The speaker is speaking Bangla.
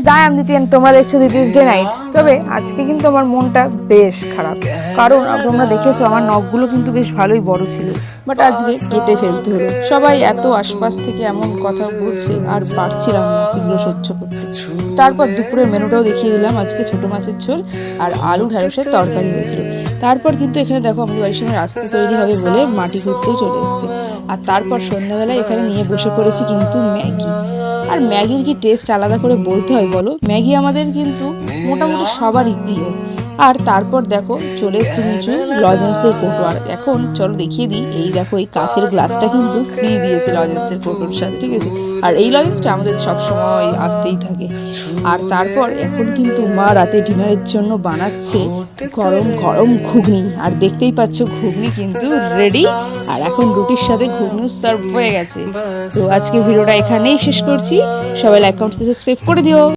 যাই আমি দিতেন, তোমরা দেখছো দিদিস ডে নাইট। তবে আজকে কিন্তু আমার মনটা বেশ খারাপ, কারণ তোমরা দেখেছো আমার নখগুলো কিন্তু বেশ ভালোই বড় ছিল, বাট আজকে কেটে ফেলতে হলো। সবাই এত আশপাশ থেকে এমন কথা বলছে, আর পারছিলাম না এগুলো সহ্য করতে। তারপর দুপুরের মেনুটাও দেখিয়ে দিলাম। আজকে ছোট মাছের ঝোল আর আলু ঢ্যাঁড়সের তরকারি হয়েছিল। তারপর কিন্তু এখানে দেখো আমাদের বাড়ির সামনে রাস্তা তৈরি হবে বলে মাটি ঘুরতেও চলে এসছে। আর তারপর সন্ধ্যাবেলায় এখানে নিয়ে বসে পড়েছি কিন্তু ম্যাগি। আর ম্যাগির কি টেস্ট আলাদা করে বলতে হয় বলো? ম্যাগি আমাদের কিন্তু মোটামুটি সবারই প্রিয়। আর তারপর দেখো চলে এসছে কিছু লজেন্সের কৌটো। আর এখন চলো দেখিয়ে দিই, এই দেখো এই কাচের গ্লাসটা কিন্তু ফ্রি দিয়েছে লজেন্সের কৌটোর সাথে, ঠিক আছে? আর এই লজেন্সটা আমাদের সবসময় আসতেই থাকে। আর তারপর এখন কিন্তু মা রাতে ডিনারের জন্য বানাচ্ছে গরম গরম ঘুগনি। আর দেখতেই পাচ্ছ ঘুগনি কিন্তু রেডি। আর এখন রুটির সাথে ঘুগনি সার্ভ হয়ে গেছে। তো আজকে ভিডিওটা এখানেই শেষ করছি। সবাই লাইক কমেন্ট সাবস্ক্রাইব করে দিও।